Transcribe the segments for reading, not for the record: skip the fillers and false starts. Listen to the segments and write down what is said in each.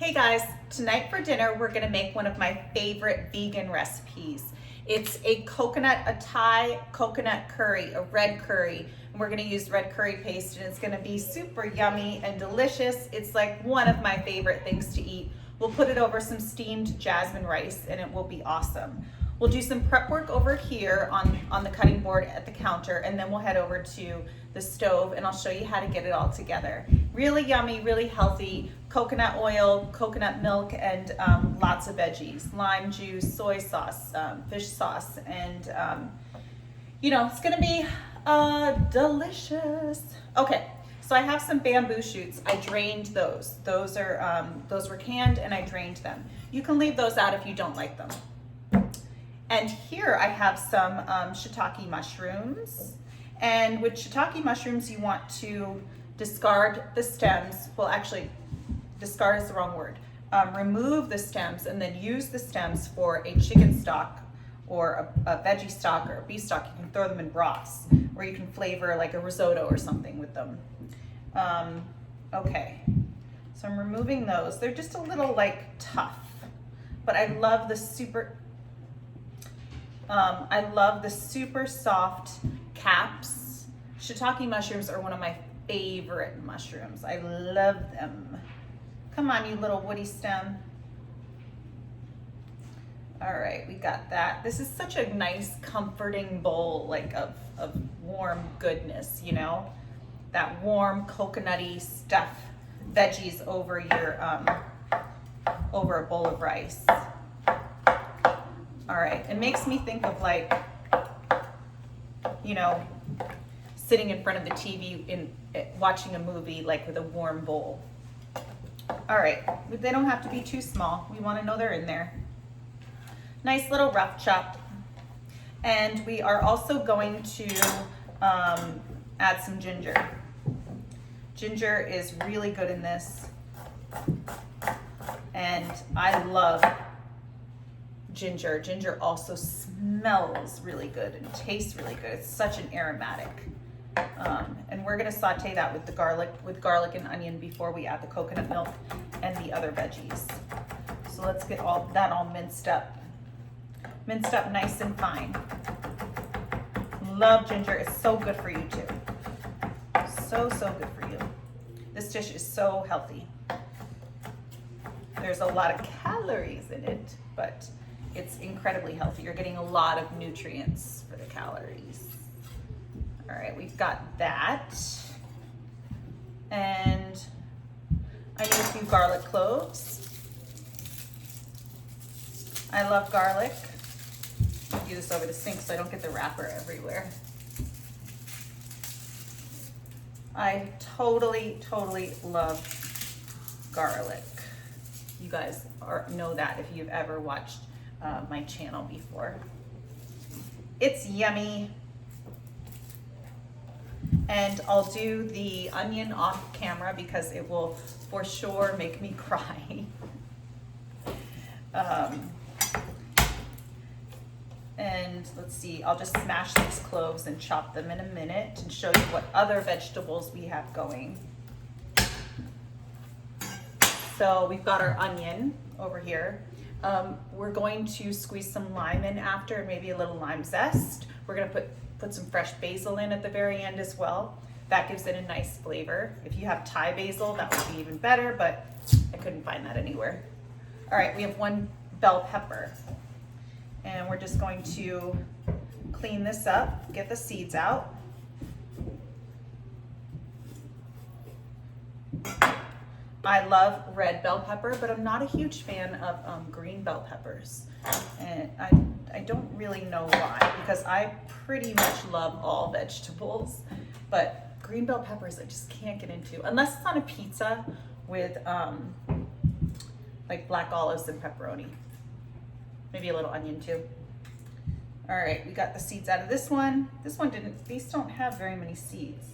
Hey guys, tonight for dinner we're gonna make one of my favorite vegan recipes. It's a Thai coconut curry, a red curry. And we're gonna use red curry paste and it's gonna be super yummy and delicious. It's like one of my favorite things to eat. We'll put it over some steamed jasmine rice and it will be awesome. We'll do some prep work over here on the cutting board at the counter, and then we'll head over to the stove and I'll show you how to get it all together. Really yummy, really healthy, coconut oil, coconut milk, and lots of veggies, lime juice, soy sauce, fish sauce, and it's gonna be delicious. Okay, so I have some bamboo shoots. I drained those. Those were canned and I drained them. You can leave those out if you don't like them. And here I have some shiitake mushrooms. And with shiitake mushrooms, you want to discard the stems. Well, actually, discard is the wrong word. Remove the stems and then use the stems for a chicken stock or a veggie stock or a beef stock. You can throw them in broths, or you can flavor like a risotto or something with them. Okay, so I'm removing those. They're just a little like tough, but I love the super soft caps. Shiitake mushrooms are one of my favorite mushrooms. I love them. Come on, you little woody stem. All right, we got that. This is such a nice, comforting bowl, like of warm goodness, you know? That warm, coconutty stuff, veggies over your, over a bowl of rice. All right, it makes me think of like, sitting in front of the TV watching a movie like with a warm bowl. All right, but they don't have to be too small. We want to know they're in there. Nice little rough chopped. And we are also going to add some ginger. Ginger is really good in this. And I love ginger. Ginger also smells really good and tastes really good. It's such an aromatic. And we're gonna saute that with garlic and onion before we add the coconut milk and the other veggies. So let's get all that all minced up nice and fine. Love ginger. It's so good for you too. So good for you. This dish is so healthy. There's a lot of calories in it, but it's incredibly healthy. You're getting a lot of nutrients for the calories. All right, we've got that. And I need a few garlic cloves. I love garlic. I'll do this over the sink so I don't get the wrapper everywhere. I totally love garlic. You guys know that if you've ever watched my channel before. It's yummy. And I'll do the onion off camera because it will for sure make me cry. And let's see, I'll just smash these cloves and chop them in a minute and show you what other vegetables we have going. So we've got our onion over here. We're going to squeeze some lime in after, maybe a little lime zest. We're gonna put some fresh basil in at the very end as well. That gives it a nice flavor. If you have Thai basil, that would be even better, but I couldn't find that anywhere. All right, we have one bell pepper. And we're just going to clean this up, get the seeds out. I love red bell pepper, but I'm not a huge fan of green bell peppers. And I don't really know why, because I pretty much love all vegetables, but green bell peppers I just can't get into, unless it's on a pizza with like black olives and pepperoni. Maybe a little onion too. All right, we got the seeds out of this one. These don't have very many seeds.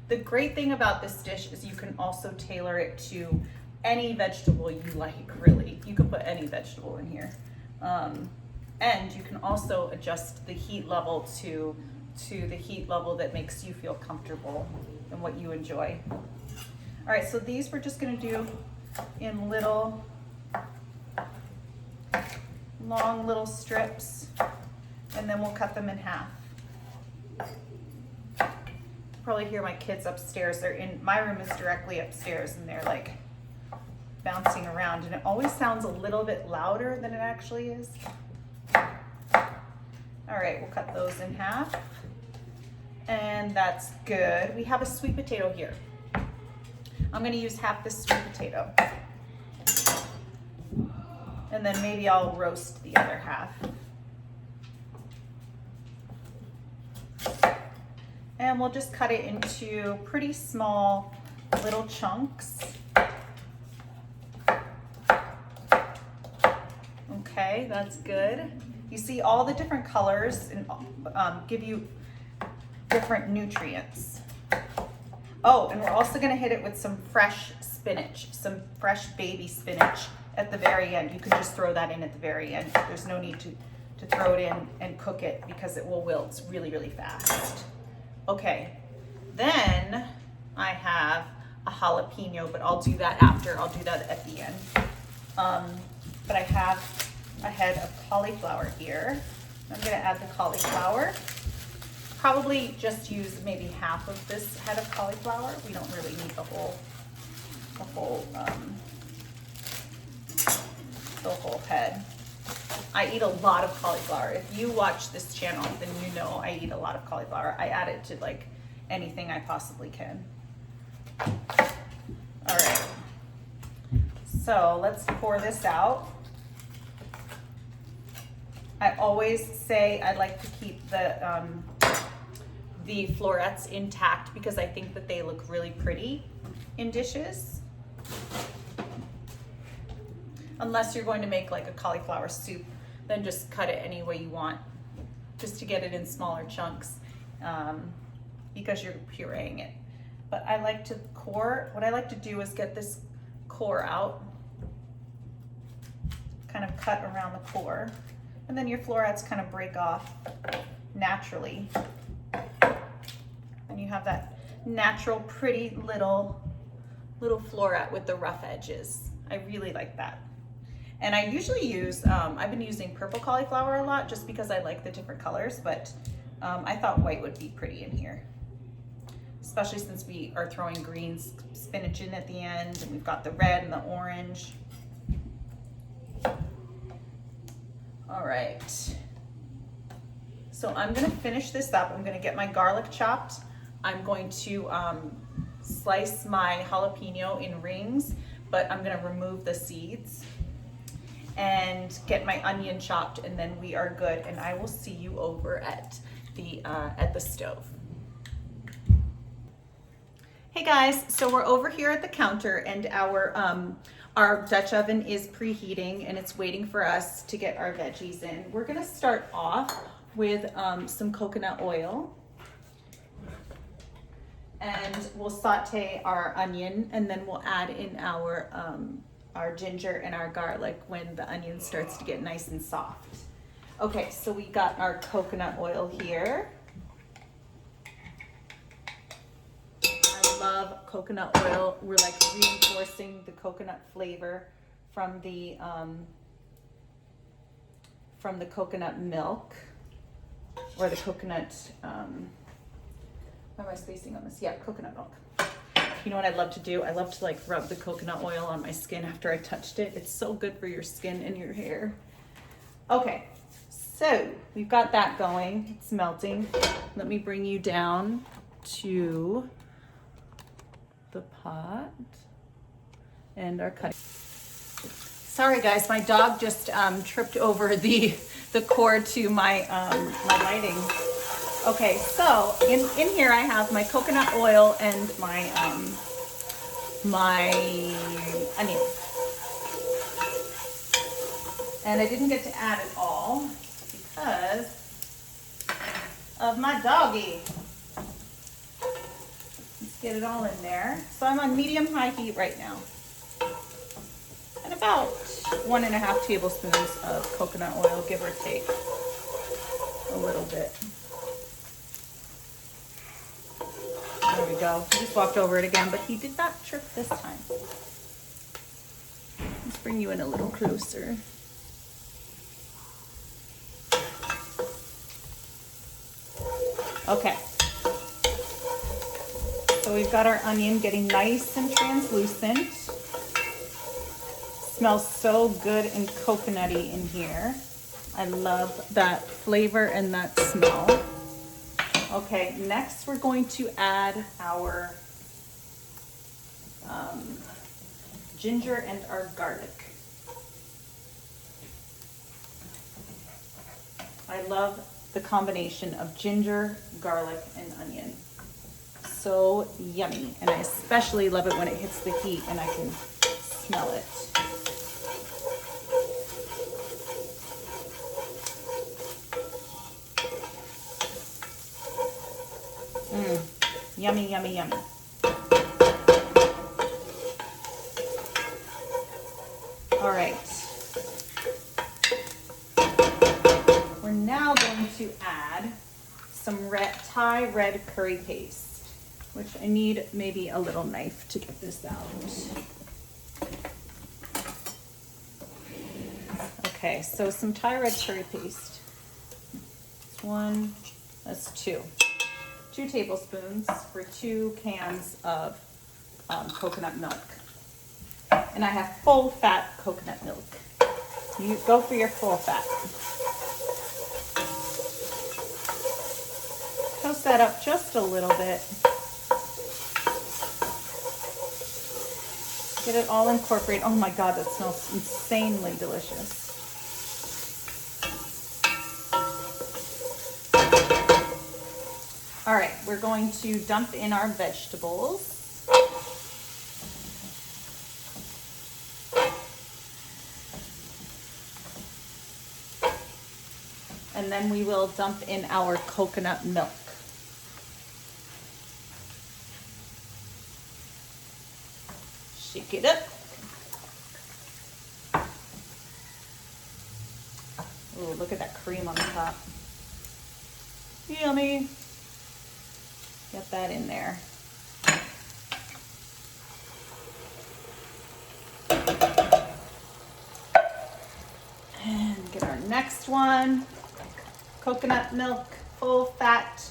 The great thing about this dish is you can also tailor it to any vegetable you like, really. You can put any vegetable in here. And you can also adjust the heat level to the heat level that makes you feel comfortable and what you enjoy. All right, so these we're just gonna do in little, long little strips, and then we'll cut them in half. Probably hear my kids upstairs. They're in, my room is directly upstairs, and they're like bouncing around, and it always sounds a little bit louder than it actually is. All right, we'll cut those in half, and that's good. We have a sweet potato here. I'm gonna use half this sweet potato, and then maybe I'll roast the other half. And we'll just cut it into pretty small little chunks. Okay, that's good. You see all the different colors and give you different nutrients. Oh, and we're also gonna hit it with some fresh spinach, some fresh baby spinach at the very end. You can just throw that in at the very end. There's no need to throw it in and cook it because it will wilt really, really fast. Okay, then I have a jalapeno, but I'll do that after. I'll do that at the end. But I have a head of cauliflower here. I'm gonna add the cauliflower. Probably just use maybe half of this head of cauliflower. We don't really need the whole head. I eat a lot of cauliflower. If you watch this channel, then you know I eat a lot of cauliflower. I add it to like anything I possibly can. All right, so let's pour this out. I always say I like to keep the florets intact because I think that they look really pretty in dishes. Unless you're going to make like a cauliflower soup, then just cut it any way you want, just to get it in smaller chunks because you're pureeing it. But I like to core, what I like to do is get this core out, kind of cut around the core, and then your florets kind of break off naturally. And you have that natural, pretty little floret with the rough edges. I really like that. And I usually use, I've been using purple cauliflower a lot just because I like the different colors, but I thought white would be pretty in here. Especially since we are throwing green spinach in at the end, and we've got the red and the orange. All right. So I'm gonna finish this up. I'm gonna get my garlic chopped. I'm going to slice my jalapeno in rings, but I'm gonna remove the seeds and get my onion chopped, and then we are good. And I will see you over at the stove. Hey guys, so we're over here at the counter, and our Dutch oven is preheating, and it's waiting for us to get our veggies in. We're gonna start off with some coconut oil, and we'll saute our onion, and then we'll add in our ginger and our garlic when the onion starts to get nice and soft. Okay, so we got our coconut oil here. I love coconut oil. We're like reinforcing the coconut flavor from the coconut milk, or the coconut, why am I spacing on this? Yeah, coconut milk. You know what I love to do? I love to like rub the coconut oil on my skin after I touched it. It's so good for your skin and your hair. Okay, so we've got that going. It's melting. Let me bring you down to the pot and our cutting. Sorry guys, my dog just tripped over the cord to my lighting. Okay, so in here I have my coconut oil and my onion. And I didn't get to add it all because of my doggy. Let's get it all in there. So I'm on medium-high heat right now. And about 1.5 tablespoons of coconut oil, give or take a little bit. There we go. He just walked over it again, but he did not trip this time. bring you in a little closer. Okay. So we've got our onion getting nice and translucent. Smells so good and coconutty in here. I love that flavor and that smell. Okay, next we're going to add our ginger and our garlic. I love the combination of ginger, garlic, and onion. So yummy. And I especially love it when it hits the heat and I can smell it. Yummy, yummy, yummy. All right. We're now going to add some Thai red curry paste, which I need maybe a little knife to get this out. Okay, so some Thai red curry paste. That's one, that's two. 2 tablespoons for 2 cans of coconut milk. And I have full fat coconut milk. You go for your full fat. Toast that up just a little bit. Get it all incorporated. Oh my God, that smells insanely delicious. All right, we're going to dump in our vegetables. And then we will dump in our coconut milk. Shake it up. Oh, look at that cream on the top. Yummy. Get that in there. And get our next one. Coconut milk, full fat.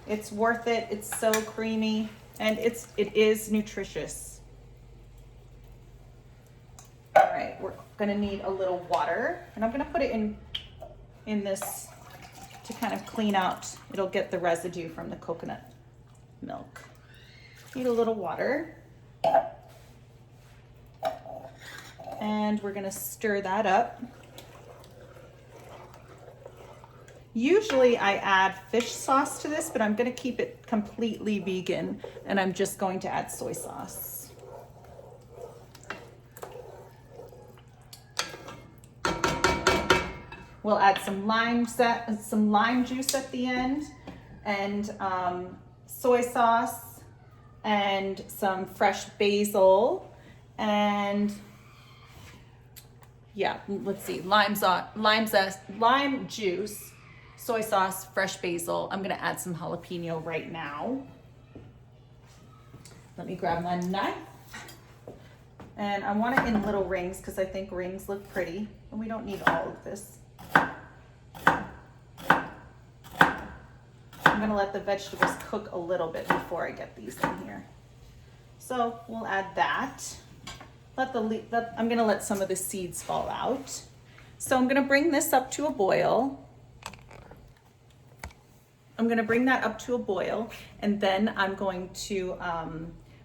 It's worth it. It's so creamy and it is nutritious. All right, we're gonna need a little water and I'm gonna put it in this to kind of clean out. It'll get the residue from the coconut milk. Need a little water. And we're gonna stir that up. Usually I add fish sauce to this, but I'm gonna keep it completely vegan and I'm just going to add soy sauce. We'll add some lime juice at the end and soy sauce and some fresh basil and yeah, let's see, lime juice, soy sauce, fresh basil. I'm gonna add some jalapeno right now. Let me grab my knife. And I want it in little rings because I think rings look pretty and we don't need all of this. I'm gonna let the vegetables cook a little bit before I get these in here. So we'll add that. I'm gonna let some of the seeds fall out. So I'm gonna bring this up to a boil. I'm gonna bring that up to a boil and then I'm going to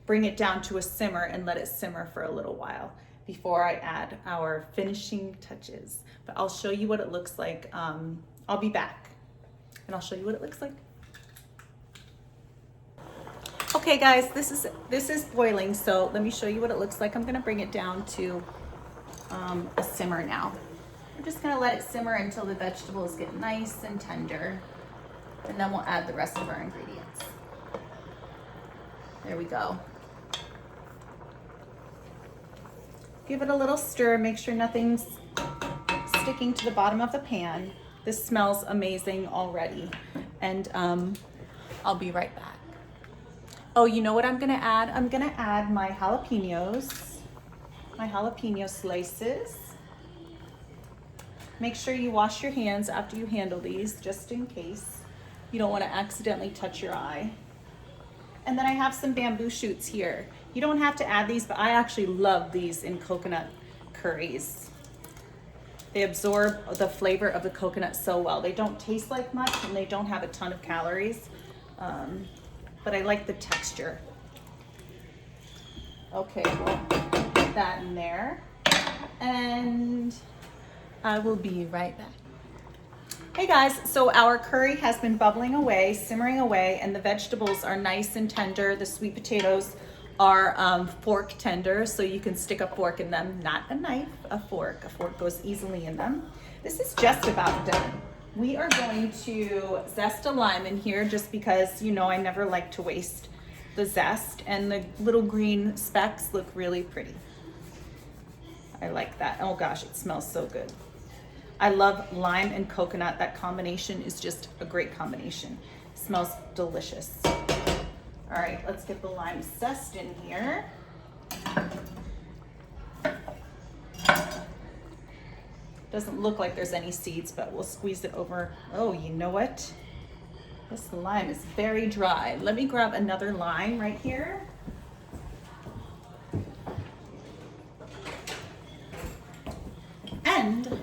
bring it down to a simmer and let it simmer for a little while before I add our finishing touches. But I'll show you what it looks like. I'll be back and I'll show you what it looks like. Okay guys, this is boiling, so let me show you what it looks like. I'm gonna bring it down to a simmer now. We're just gonna let it simmer until the vegetables get nice and tender, and then we'll add the rest of our ingredients. There we go. Give it a little stir, make sure nothing's sticking to the bottom of the pan. This smells amazing already, and I'll be right back. Oh, you know what I'm gonna add? I'm gonna add my jalapenos. my jalapeno slices. Make sure you wash your hands after you handle these, just in case you don't want to accidentally touch your eye. And then I have some bamboo shoots here. You don't have to add these, but I actually love these in coconut curries. They absorb the flavor of the coconut so well. They don't taste like much and they don't have a ton of calories, but I like the texture. Okay, we'll put that in there and I will be right back. Hey guys, so our curry has been bubbling away, simmering away, and the vegetables are nice and tender. The sweet potatoes are fork tender, so you can stick a fork in them, not a knife, a fork. A fork goes easily in them. This is just about done. We are going to zest a lime in here just because, you know, I never like to waste the zest, and the little green specks look really pretty. I like that. Oh gosh, it smells so good. I love lime and coconut. That combination is just a great combination. It smells delicious. All right, let's get the lime zest in here. Doesn't look like there's any seeds, but we'll squeeze it over. Oh, you know what? This lime is very dry. Let me grab another lime right here. And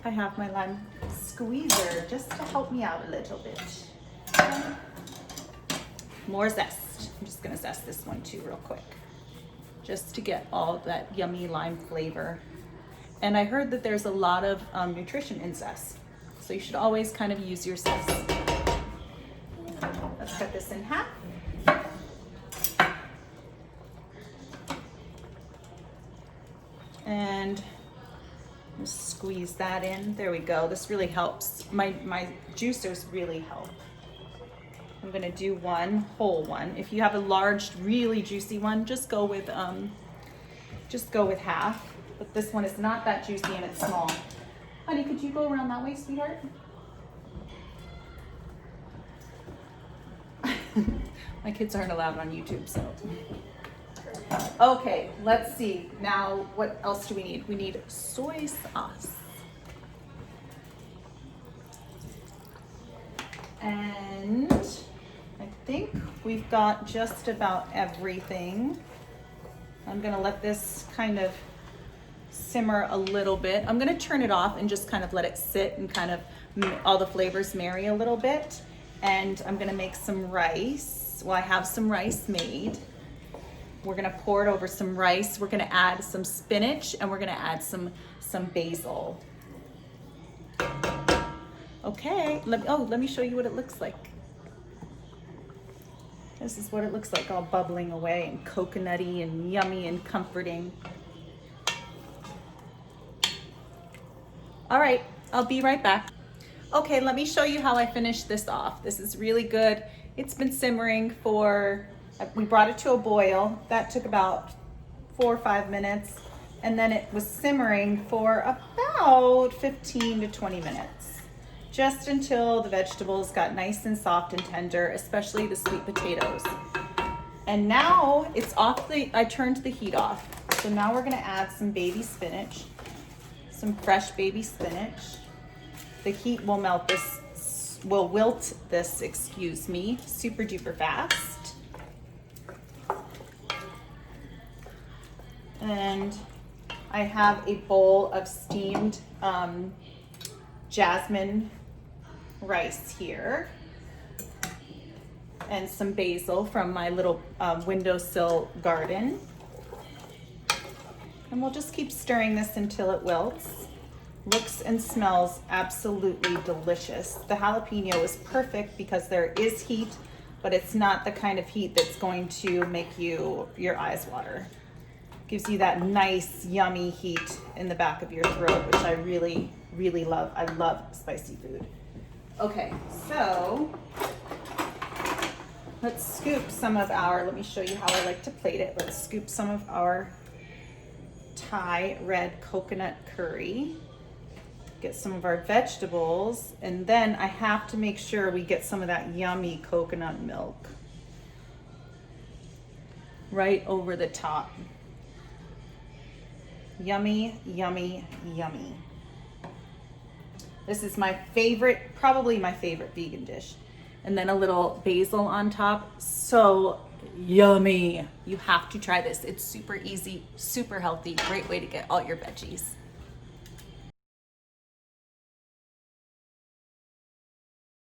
I have my lime squeezer just to help me out a little bit. More zest. I'm just gonna zest this one too real quick, just to get all that yummy lime flavor. And I heard that there's a lot of nutrition in zest, so you should always kind of use your zest. Let's cut this in half. And just squeeze that in. There we go. This really helps. My juicers really help. I'm gonna do one whole one. If you have a large, really juicy one, just go with half. But this one is not that juicy and it's small. Honey, could you go around that way, sweetheart? My kids aren't allowed on YouTube, so. Okay, let's see. Now, what else do we need? We need soy sauce. And I think we've got just about everything. I'm gonna let this kind of simmer a little bit. I'm gonna turn it off and just kind of let it sit and kind of all the flavors marry a little bit. And I'm gonna make some rice. Well, I have some rice made. We're gonna pour it over some rice. We're gonna add some spinach and we're gonna add some basil. Okay, let me show you what it looks like. This is what it looks like, all bubbling away and coconutty and yummy and comforting. All right, I'll be right back. Okay, let me show you how I finished this off. This is really good. It's been simmering we brought it to a boil. That took about 4 or 5 minutes. And then it was simmering for about 15 to 20 minutes. Just until the vegetables got nice and soft and tender, especially the sweet potatoes. And now it's off I turned the heat off. So now we're gonna add some baby spinach, some fresh baby spinach. The heat will wilt this, excuse me, super duper fast. And I have a bowl of steamed jasmine rice here and some basil from my little windowsill garden. And we'll just keep stirring this until it wilts. Looks and smells absolutely delicious. The jalapeno is perfect because there is heat, but it's not the kind of heat that's going to make your eyes water. Gives you that nice, yummy heat in the back of your throat, which I really, really love. I love spicy food. Okay, so let's scoop some of let me show you how I like to plate it. Let's scoop some of our Thai red coconut curry. Get some of our vegetables, and then I have to make sure we get some of that yummy coconut milk right over the top. Yummy, yummy, yummy. This is my favorite, probably my favorite vegan dish. And then a little basil on top. So yummy. You have to try this. It's super easy, super healthy. Great way to get all your veggies.